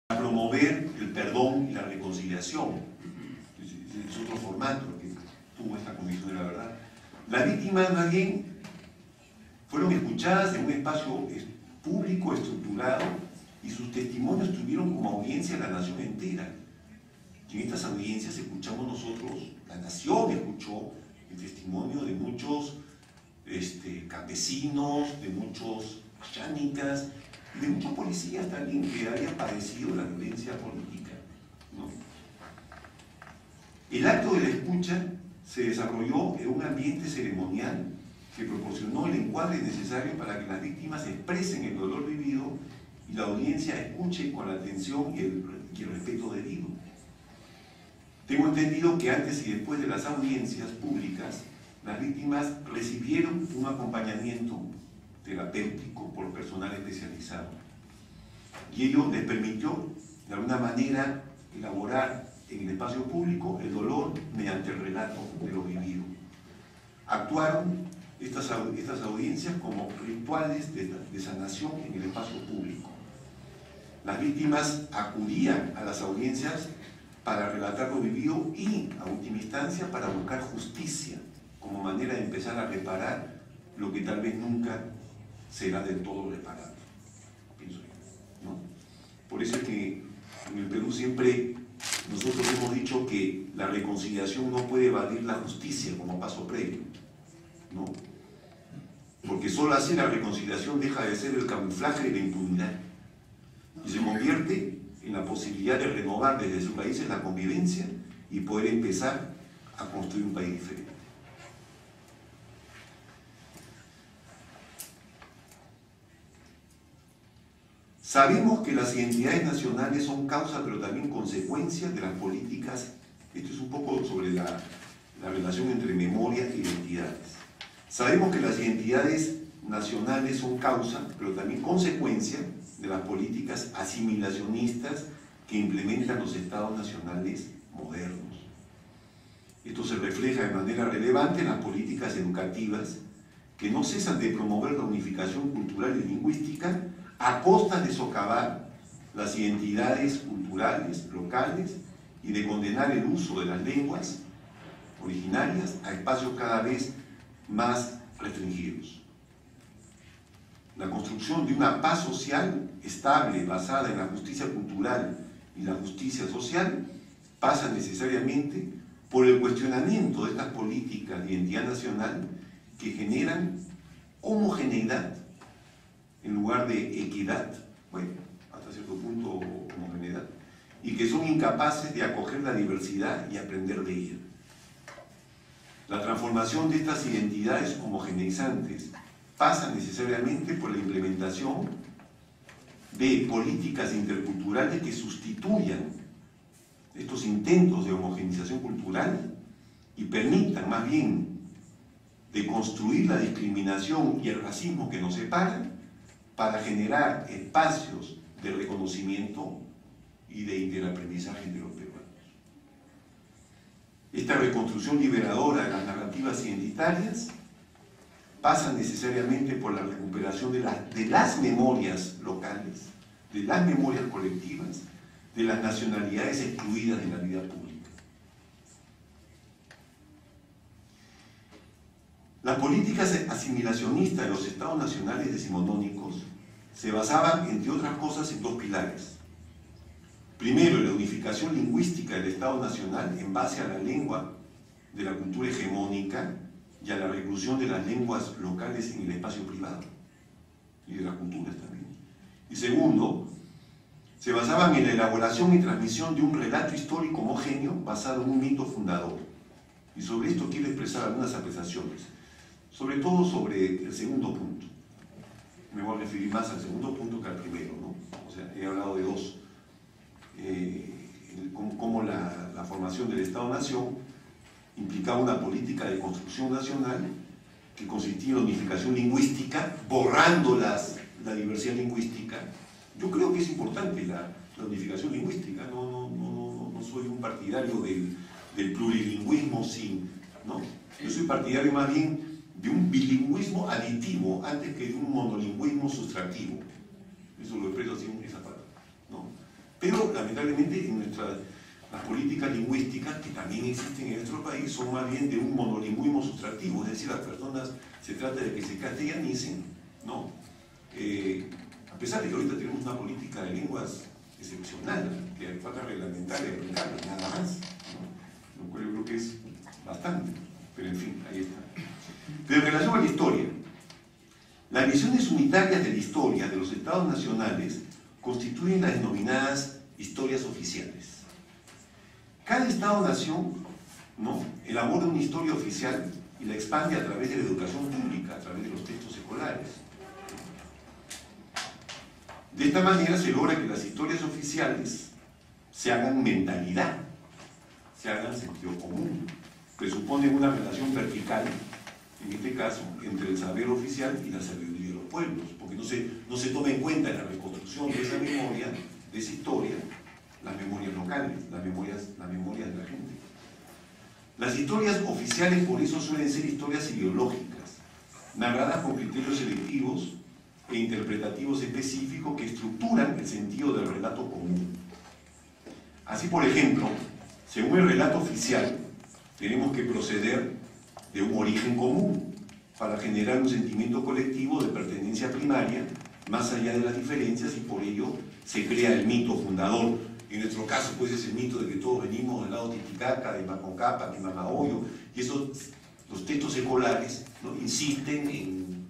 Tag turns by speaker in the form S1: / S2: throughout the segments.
S1: promover el perdón y la reconciliación. Es otro formato que tuvo esta Comisión de la Verdad. Las víctimas, más bien, fueron escuchadas en un espacio público, estructurado, y sus testimonios tuvieron como audiencia a la nación entera. Y en estas audiencias escuchamos nosotros, la nación escuchó el testimonio de muchos campesinos, de muchos chánicas, y de muchos policías también que habían padecido la violencia política, ¿no? El acto de la escucha se desarrolló en un ambiente ceremonial que proporcionó el encuadre necesario para que las víctimas expresen el dolor vivido y la audiencia escuche con la atención y el respeto debido. Tengo entendido que antes y después de las audiencias públicas, las víctimas recibieron un acompañamiento terapéutico por personal especializado. Y ello les permitió, de alguna manera, elaborar en el espacio público el dolor mediante el relato de lo vivido. Actuaron estas audiencias como rituales de sanación en el espacio público. Las víctimas acudían a las audiencias para relatar lo vivido y, a última instancia, para buscar justicia como manera de empezar a reparar lo que tal vez nunca será del todo reparado, pienso yo, ¿no? Por eso es que en el Perú siempre nosotros hemos dicho que la reconciliación no puede evadir la justicia como paso previo, ¿no? Porque solo así la reconciliación deja de ser el camuflaje de la impunidad y se convierte en la posibilidad de renovar desde sus raíces la convivencia y poder empezar a construir un país diferente. Sabemos que las identidades nacionales son causa pero también consecuencia de las políticas. Esto es un poco sobre la relación entre memoria e identidades. Sabemos que las identidades nacionales son causa pero también consecuencia de las políticas asimilacionistas que implementan los estados nacionales modernos. Esto se refleja de manera relevante en las políticas educativas que no cesan de promover la unificación cultural y lingüística a costa de socavar las identidades culturales locales y de condenar el uso de las lenguas originarias a espacios cada vez más restringidos. La construcción de una paz social estable basada en la justicia cultural y la justicia social pasa necesariamente por el cuestionamiento de estas políticas de identidad nacional que generan homogeneidad en lugar de equidad, bueno, hasta cierto punto homogeneidad, y que son incapaces de acoger la diversidad y aprender de ella. La transformación de estas identidades homogeneizantes pasa necesariamente por la implementación de políticas interculturales que sustituyan estos intentos de homogeneización cultural y permitan más bien de construir la discriminación y el racismo que nos separan para generar espacios de reconocimiento y de interaprendizaje entre los peruanos. Esta reconstrucción liberadora de las narrativas identitarias pasa necesariamente por la recuperación de las memorias locales, de las memorias colectivas, de las nacionalidades excluidas de la vida pública. Las políticas asimilacionistas de los estados nacionales decimonónicos se basaban, entre otras cosas, en dos pilares. Primero, la unificación lingüística del Estado Nacional en base a la lengua de la cultura hegemónica y a la reclusión de las lenguas locales en el espacio privado y de las culturas también. Y segundo, se basaban en la elaboración y transmisión de un relato histórico homogéneo basado en un mito fundador. Y sobre esto quiero expresar algunas apreciaciones, sobre todo sobre el segundo punto. Me voy a referir más al segundo punto que al primero, ¿no? O sea, he hablado de dos. Cómo la formación del Estado-Nación implicaba una política de construcción nacional que consistía en la unificación lingüística, borrando la diversidad lingüística. Yo creo que es importante la unificación lingüística, no soy un partidario del plurilingüismo, ¿no? Yo soy partidario más bien de un bilingüismo aditivo antes que de un monolingüismo sustractivo. Eso lo expreso así en esa parte, ¿no? Pero lamentablemente en las políticas lingüísticas que también existen en nuestro país son más bien de un monolingüismo sustractivo, es decir, las personas se trata de que se castellanicen, ¿no? A pesar de que ahorita tenemos una política de lenguas excepcional, que falta reglamentaria, aplicarla, nada más, ¿no? Lo cual yo creo que es bastante, pero en fin, ahí está. Pero en relación a la historia, las visiones unitarias de la historia de los estados nacionales constituyen las denominadas historias oficiales. Cada estado-nación, ¿no?, elabora una historia oficial y la expande a través de la educación pública, a través de los textos escolares. De esta manera se logra que las historias oficiales se hagan mentalidad, se hagan sentido común, presuponen una relación vertical, en este caso, entre el saber oficial y la sabiduría de los pueblos, porque no se toma en cuenta en la reconstrucción de esa memoria, de esa historia, las memorias locales, las memorias de la gente. Las historias oficiales, por eso, suelen ser historias ideológicas, narradas con criterios selectivos e interpretativos específicos que estructuran el sentido del relato común. Así, por ejemplo, según el relato oficial, tenemos que proceder de un origen común para generar un sentimiento colectivo de pertenencia primaria, más allá de las diferencias, y por ello se crea el mito fundador. En nuestro caso, pues, es el mito de que todos venimos del lado Titicaca, de Macocapa, de Mamahoyo, y eso, los textos escolares, ¿no?, insisten en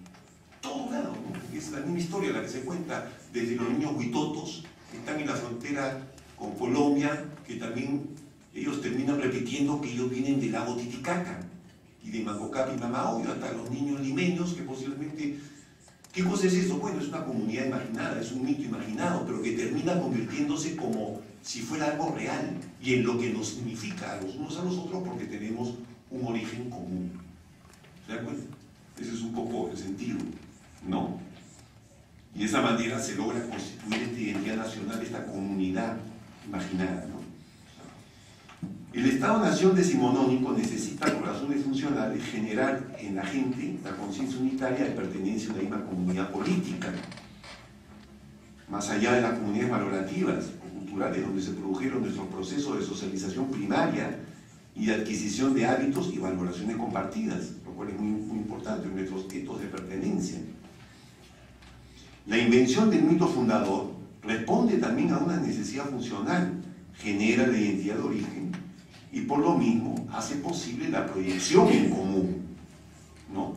S1: todo lado, ¿no? Es la misma historia la que se cuenta desde los niños huitotos que están en la frontera con Colombia, que también ellos terminan repitiendo que ellos vienen del lago Titicaca y de Macocapa y Mamahoyo, hasta los niños limeños que posiblemente... ¿Qué cosa es eso? Bueno, es una comunidad imaginada, es un mito imaginado, pero que termina convirtiéndose como si fuera algo real y en lo que nos significa a los unos a los otros, porque tenemos un origen común. ¿Se dan cuenta? Ese es un poco el sentido, ¿no? Y de esa manera se logra constituir esta identidad nacional, esta comunidad imaginada, ¿no? El Estado-Nación decimonónico necesita, por razones funcionales, generar en la gente la conciencia unitaria de pertenencia a una misma comunidad política, más allá de las comunidades valorativas o culturales donde se produjeron nuestros procesos de socialización primaria y de adquisición de hábitos y valoraciones compartidas, lo cual es muy importante en nuestros etos de pertenencia. La invención del mito fundador responde también a una necesidad funcional, genera la identidad de origen y por lo mismo hace posible la proyección en común, ¿no?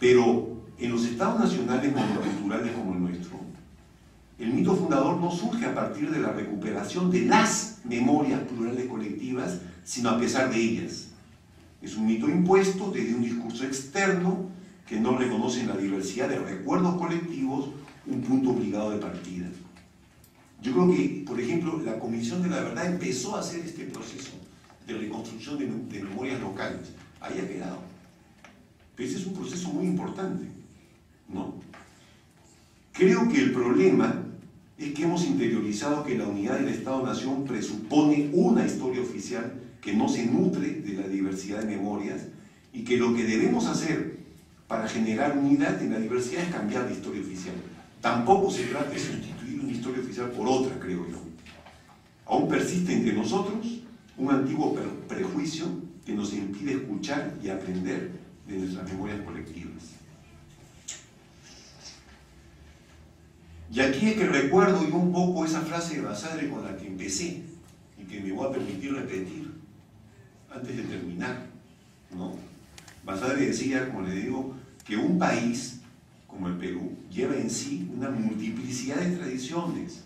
S1: Pero en los estados nacionales monoculturales como el nuestro, el mito fundador no surge a partir de la recuperación de las memorias plurales colectivas, sino a pesar de ellas. Es un mito impuesto desde un discurso externo que no reconoce en la diversidad de recuerdos colectivos un punto obligado de partida. Yo creo que, por ejemplo, la Comisión de la Verdad empezó a hacer este proceso de reconstrucción de memorias locales. Ahí ha quedado. Pero ese es un proceso muy importante, ¿no? Creo que el problema es que hemos interiorizado que la unidad del Estado-Nación presupone una historia oficial que no se nutre de la diversidad de memorias y que lo que debemos hacer para generar unidad en la diversidad es cambiar de historia oficial. Tampoco se trata de sustituir una historia oficial por otra, creo yo. Aún persiste entre nosotros un antiguo prejuicio que nos impide escuchar y aprender de nuestras memorias colectivas. Y aquí es que recuerdo yo un poco esa frase de Basadre con la que empecé y que me voy a permitir repetir antes de terminar, ¿no? Basadre decía, como le digo, que un país como el Perú lleva en sí una multiplicidad de tradiciones.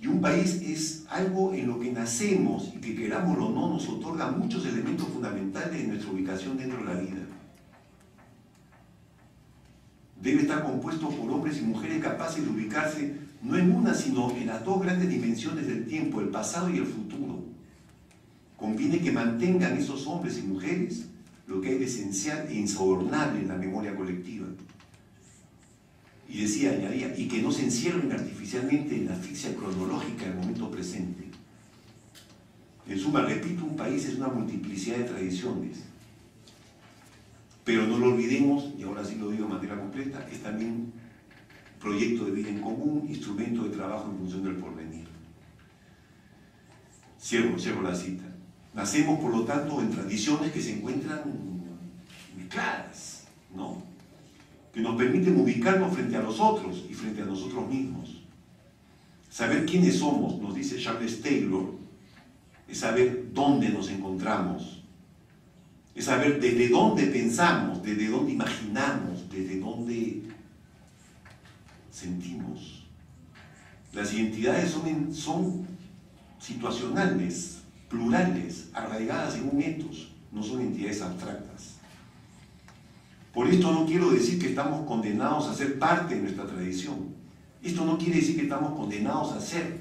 S1: Y un país es algo en lo que nacemos y que, querámoslo o no, nos otorga muchos elementos fundamentales de nuestra ubicación dentro de la vida. Debe estar compuesto por hombres y mujeres capaces de ubicarse no en una, sino en las dos grandes dimensiones del tiempo, el pasado y el futuro. Conviene que mantengan esos hombres y mujeres lo que hay de esencial e insobornable en la memoria colectiva. Y decía, añadía, y que no se encierren artificialmente en la asfixia cronológica del momento presente. En suma, repito, un país es una multiplicidad de tradiciones. Pero no lo olvidemos, y ahora sí lo digo de manera completa, es también proyecto de vida en común, instrumento de trabajo en función del porvenir. Cierro la cita. Nacemos, por lo tanto, en tradiciones que se encuentran mezcladas, ¿no? Que nos permiten ubicarnos frente a los otros y frente a nosotros mismos. Saber quiénes somos, nos dice Charles Taylor, es saber dónde nos encontramos, es saber desde dónde pensamos, desde dónde imaginamos, desde dónde sentimos. Las identidades son situacionales, plurales, arraigadas en un ethos, no son entidades abstractas. Por esto no quiero decir que estamos condenados a ser parte de nuestra tradición. Esto no quiere decir que estamos condenados a ser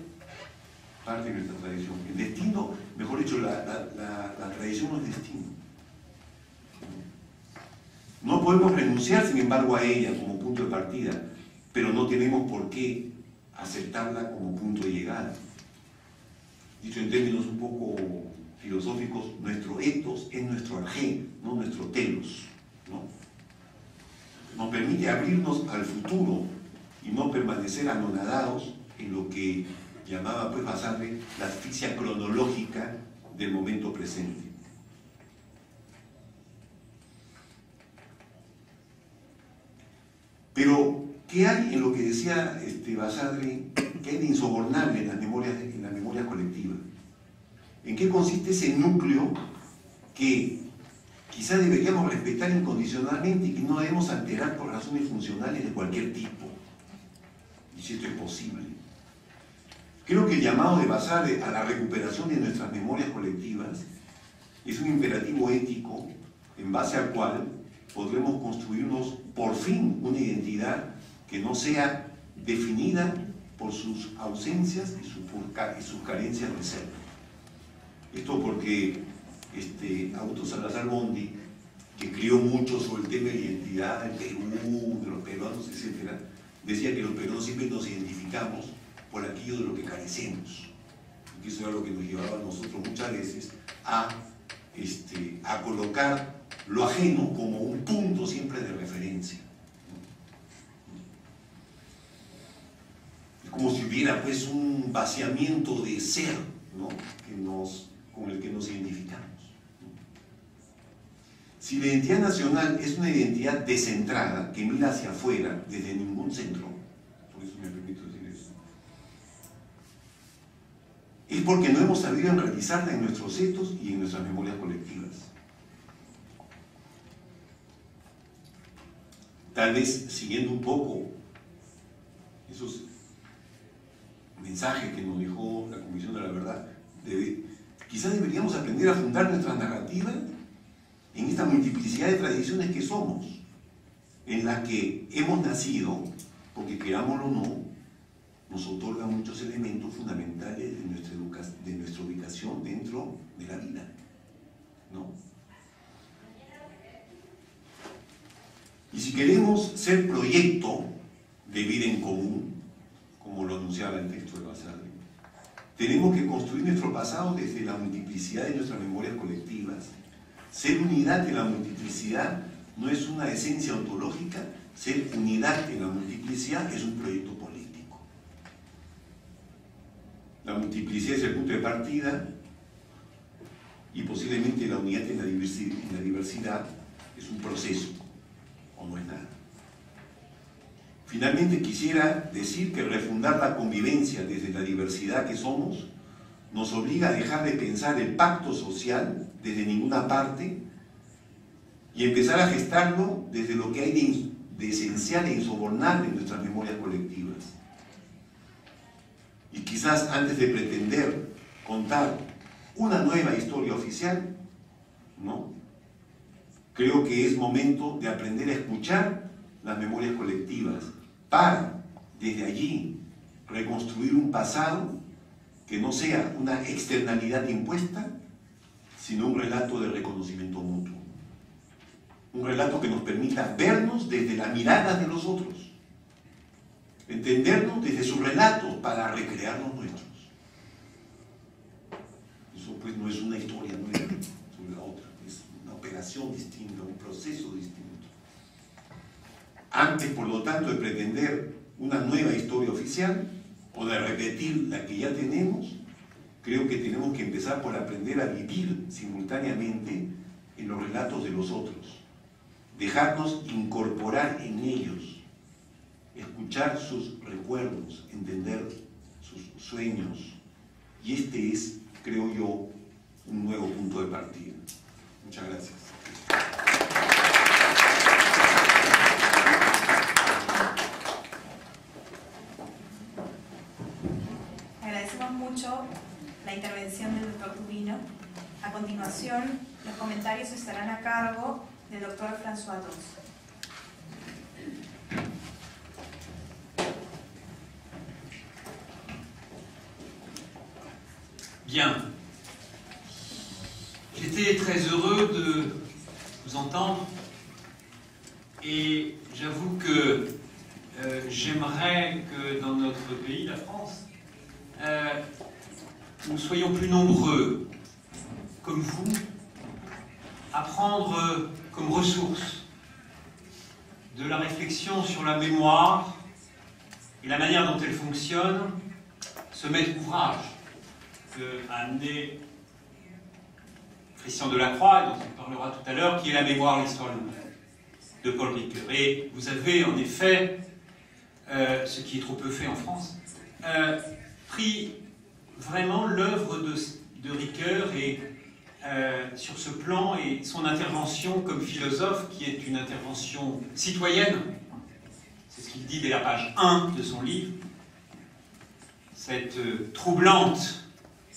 S1: parte de nuestra tradición. El destino, mejor dicho, la tradición no es destino. No podemos renunciar, sin embargo, a ella como punto de partida, pero no tenemos por qué aceptarla como punto de llegada. Dicho en términos un poco filosóficos, nuestro ethos es nuestro arjé, no nuestro telos, ¿no? Nos permite abrirnos al futuro y no permanecer anonadados en lo que llamaba pues Basadre la asfixia cronológica del momento presente. Pero, ¿qué hay en lo que decía Basadre? ¿Qué hay de insobornable en la memoria colectiva? ¿En qué consiste ese núcleo que quizá deberíamos respetar incondicionalmente y que no debemos alterar por razones funcionales de cualquier tipo? Y si esto es posible. Creo que el llamado de Basadre a la recuperación de nuestras memorias colectivas es un imperativo ético en base al cual podremos construirnos por fin una identidad que no sea definida por sus ausencias y sus carencias de ser. Esto porque Augusto Salazar Bondi, que escribió mucho sobre el tema de la identidad del Perú, de los peruanos, etc., decía que los peruanos siempre nos identificamos por aquello de lo que carecemos. Y eso era lo que nos llevaba a nosotros muchas veces a colocar lo ajeno como un punto siempre de referencia. Es como si hubiera pues un vaciamiento de ser, ¿no? Con el que nos identificamos. Si la identidad nacional es una identidad descentrada, que mira hacia afuera, desde ningún centro, por eso me permito decir eso, es porque no hemos sabido realizarla en nuestros ethos y en nuestras memorias colectivas. Tal vez siguiendo un poco esos mensajes que nos dejó la Comisión de la Verdad, quizás deberíamos aprender a fundar nuestra narrativa en esta multiplicidad de tradiciones que somos, en las que hemos nacido, porque querámoslo o no, nos otorga muchos elementos fundamentales de nuestra ubicación dentro de la vida, ¿no? Y si queremos ser proyecto de vida en común, como lo anunciaba el texto de Basadre, tenemos que construir nuestro pasado desde la multiplicidad de nuestras memorias colectivas. Ser unidad en la multiplicidad no es una esencia ontológica, ser unidad en la multiplicidad es un proyecto político. La multiplicidad es el punto de partida y posiblemente la unidad en la diversidad es un proceso, o no es nada. Finalmente quisiera decir que refundar la convivencia desde la diversidad que somos nos obliga a dejar de pensar el pacto social desde ninguna parte y empezar a gestarlo desde lo que hay de esencial e insobornable en nuestras memorias colectivas. Y quizás antes de pretender contar una nueva historia oficial, ¿no? Creo que es momento de aprender a escuchar las memorias colectivas para, desde allí, reconstruir un pasado que no sea una externalidad impuesta, sino un relato de reconocimiento mutuo. Un relato que nos permita vernos desde la mirada de los otros, entendernos desde sus relatos para recrear los nuestros. Eso pues no es una historia nueva sobre la otra, es una operación distinta, un proceso distinto. Antes, por lo tanto, de pretender una nueva historia oficial o de repetir la que ya tenemos. Creo que tenemos que empezar por aprender a vivir simultáneamente en los relatos de los otros, dejarnos incorporar en ellos, escuchar sus recuerdos, entender sus sueños. Y este es, creo yo, un nuevo punto de partida. Muchas gracias.
S2: Agradecemos mucho la intervención del doctor Tubino. A continuación, los comentarios estarán a cargo del doctor François Dos.
S3: Bien. J'étais très heureux de vous entendre et j'avoue que j'aimerais que dans notre pays, la France, nous soyons plus nombreux, comme vous, à prendre comme ressource de la réflexion sur la mémoire et la manière dont elle fonctionne, ce maître ouvrage qu'a amené Christian Delacroix, et dont on parlera tout à l'heure, qui est La mémoire, l'histoire de Paul Ricoeur. Et vous avez en effet, ce qui est trop peu fait en France, pris vraiment l'œuvre de Ricoeur et sur ce plan et son intervention comme philosophe, qui est une intervention citoyenne, c'est ce qu'il dit dès la page 1 de son livre, cette troublante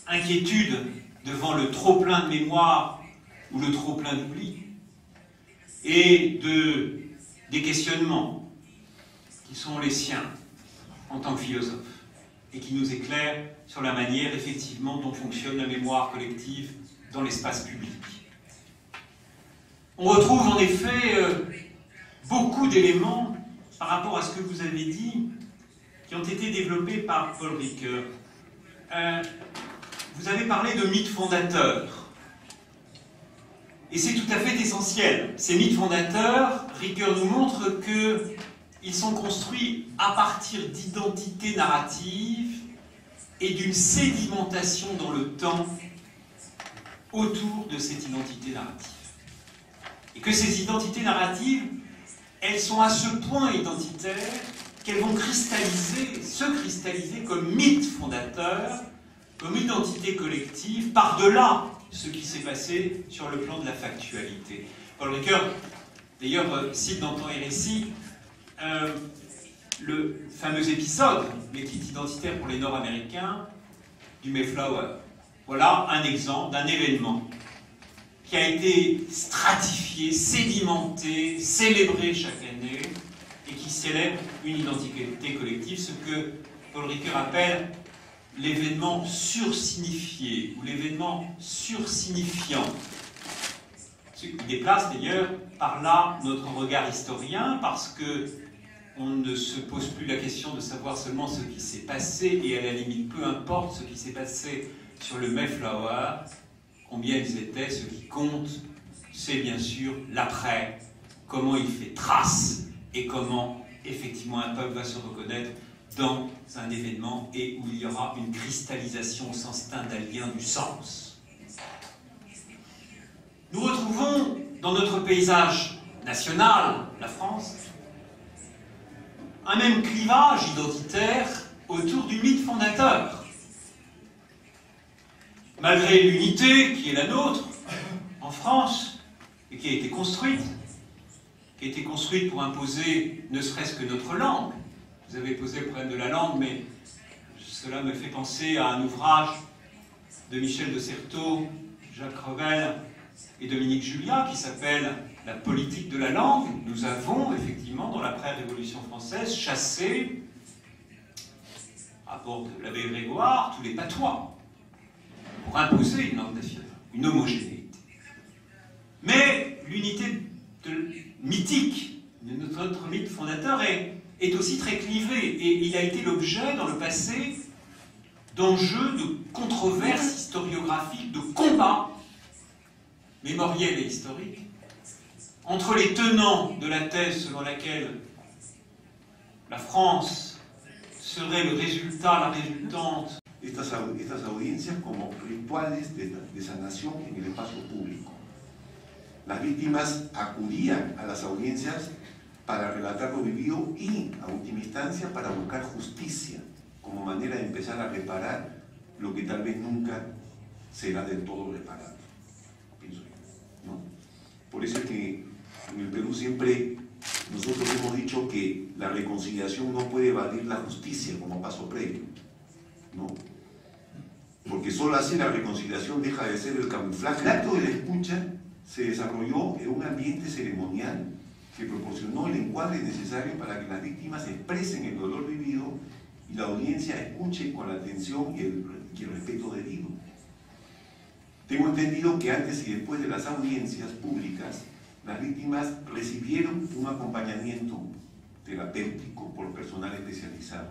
S3: inquiétude devant le trop-plein de mémoire ou le trop-plein d'oubli, et des questionnements qui sont les siens en tant que philosophe, et qui nous éclairent sur la manière effectivement dont fonctionne la mémoire collective dans l'espace public. On retrouve en effet beaucoup d'éléments par rapport à ce que vous avez dit qui ont été développés par Paul Ricoeur. Vous avez parlé de mythes fondateurs. Et c'est tout à fait essentiel. Ces mythes fondateurs, Ricoeur nous montre qu'ils sont construits à partir d'identités narratives et d'une sédimentation dans le temps autour de cette identité narrative. Et que ces identités narratives, elles sont à ce point identitaires qu'elles vont se cristalliser comme mythes fondateurs, comme identité collective, par-delà ce qui s'est passé sur le plan de la factualité. Paul Ricoeur, d'ailleurs, cite dans Temps et Récit le fameux épisode, mais qui est identitaire pour les Nord-Américains, du Mayflower. Voilà un exemple d'un événement qui a été stratifié, sédimenté, célébré chaque année, et qui célèbre une identité collective, ce que Paul Ricoeur appelle l'événement sursignifié, ou l'événement sursignifiant. Ce qui déplace d'ailleurs par là notre regard historien, parce que on ne se pose plus la question de savoir seulement ce qui s'est passé, et à la limite, peu importe ce qui s'est passé sur le Mayflower, combien ils étaient, ce qui compte, c'est bien sûr l'après, comment il fait trace, et comment effectivement un peuple va se reconnaître dans un événement, et où il y aura une cristallisation au sens stendhalien du sens. Nous retrouvons dans notre paysage national, la France, un même clivage identitaire autour du mythe fondateur. Malgré l'unité qui est la nôtre en France, et qui a été construite pour imposer ne serait-ce que notre langue. Vous avez posé le problème de la langue, mais cela me fait penser à un ouvrage de Michel de Certeau, Jacques Revel et Dominique Julliat qui s'appelle « La politique de la langue ». Nous avons effectivement, dans l'après-révolution française, chassé, rapport de l'abbé Grégoire, tous les patois pour imposer une langue nationale, une homogénéité. Mais l'unité mythique de notre mythe fondateur est aussi très clivé, et il a été l'objet dans le passé d'enjeux, de controverses historiographiques, de combats mémoriels et historiques entre les tenants de la thèse selon laquelle la France serait le résultat, la résultante
S1: estas audiencias como rituales de sanación en el espacio público. Las víctimas acudían a las audiencias para relatar lo vivido y, a última instancia, para buscar justicia como manera de empezar a reparar lo que tal vez nunca será del todo reparado, pienso yo, ¿no? Por eso es que en el Perú siempre nosotros hemos dicho que la reconciliación no puede evadir la justicia como paso previo, ¿no? Porque solo así la reconciliación deja de ser el camuflaje. El acto de la escucha se desarrolló en un ambiente ceremonial que proporcionó el encuadre necesario para que las víctimas expresen el dolor vivido y la audiencia escuche con la atención y el respeto debido. Tengo entendido que antes y después de las audiencias públicas, las víctimas recibieron un acompañamiento terapéutico por personal especializado.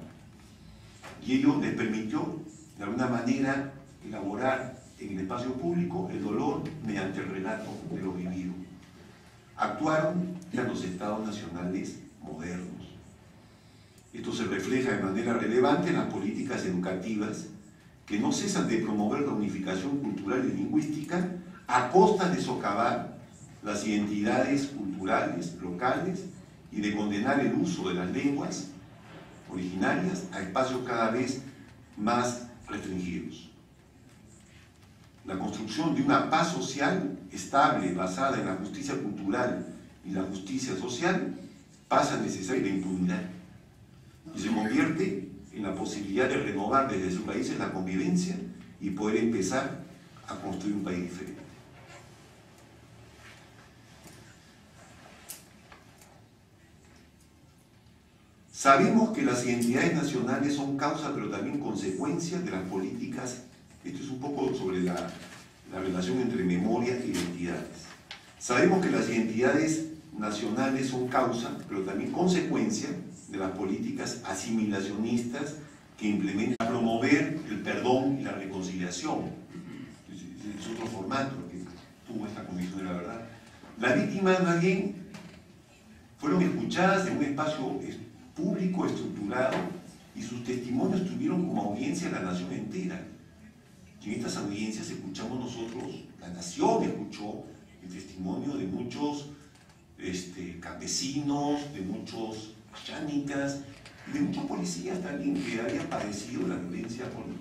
S1: Y ello les permitió, de alguna manera, elaborar en el espacio público el dolor mediante el relato de lo vivido. Actuaron ya los estados nacionales modernos. Esto se refleja de manera relevante en las políticas educativas que no cesan de promover la unificación cultural y lingüística a costa de socavar las identidades culturales locales y de condenar el uso de las lenguas originarias a espacios cada vez más restringidos. La construcción de una paz social estable basada en la justicia cultural y la justicia social pasa a necesitar la impunidad y se convierte en la posibilidad de renovar desde sus países la convivencia y poder empezar a construir un país diferente. Sabemos que las identidades nacionales son causa pero también consecuencia de las políticas. Esto es un poco sobre la relación entre memoria e identidades. Sabemos que las identidades nacionales son causa pero también consecuencia de las políticas asimilacionistas que implementan para promover el perdón y la reconciliación. Es otro formato que tuvo esta Comisión de la Verdad. Las víctimas más bien fueron escuchadas en un espacio público estructurado y sus testimonios tuvieron como audiencia a la nación entera. Y en estas audiencias escuchamos nosotros, la nación escuchó el testimonio de muchos campesinos, de muchos chánicas, y de muchos policías también que habían padecido la violencia política.